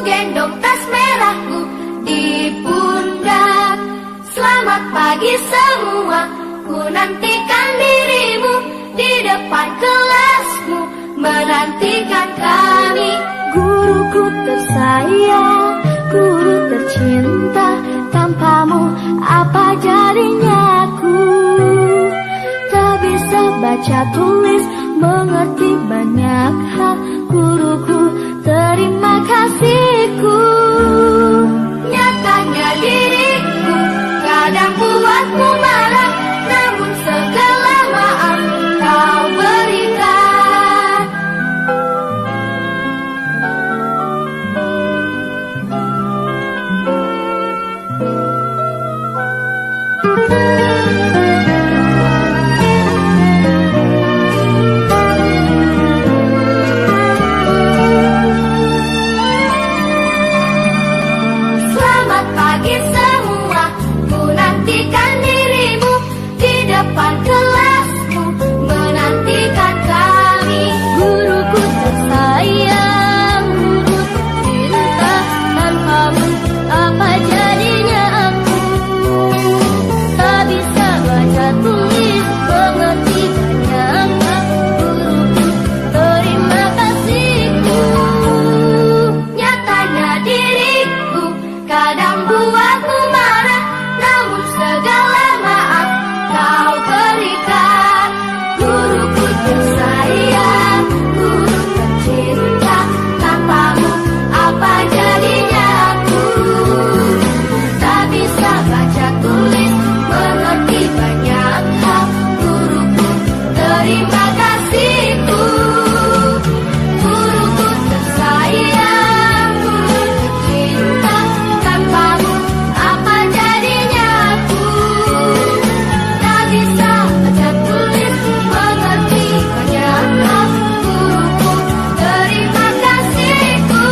gendong tas merahku di pundak. Selamat pagi semua, ku nantikan dirimu di depan kelasmu, menantikan kami. Guruku tersayang, guru tercinta, tanpamu apa jadinya aku? Tak bisa baca tulis, mengerti banyak hal. Guruku, terima kasihku. Nyatanya diriku kadang buatmu marah, namun segala maaf kau berikan. Selamat pagi semua, ku nantikan dirimu di depan kelasmu, menantikan kami. Guruku tersayang, guru tercinta, tanpamu apa jadinya aku? Tak bisa baca tulis, mengerti banyak hal. Guruku, terima kasihku. Nyatanya diriku kadang buatmu marah, namun segala maaf kau berikan. Guruku tersayang, guru tercinta, tanpamu apa jadinya aku? Tak bisa baca tulis, mengerti banyak hal. Guruku, terima kasihku. Guruku tersayang, guru tercinta, tanpamu apa jadinya aku? Tak bisa baca tulis, mengerti banyak hal. Guruku, terima kasihku.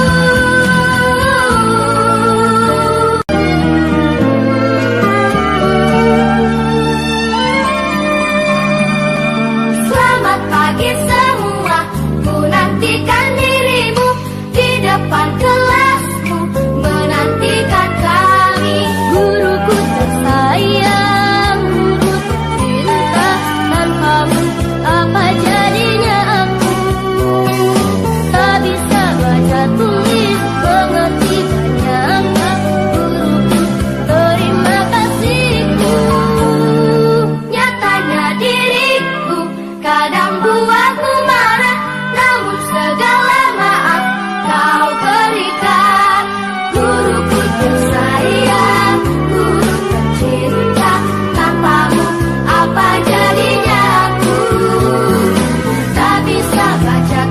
Selamat pagi semua, ku nantikan dirimu di depan kelasmu, menantikan kami. Guruku tersayang, guru tercinta, tanpamu apa jadinya aku? Tak bisa baca tulis, mengerti banyak hal. Guruku, terima kasihku. Nyatanya diriku kadang buatmu marah, namun segala maaf kau berikan. Guruku tersayang, guru tercinta, tanpamu apa jadinya aku? Tak bisa baca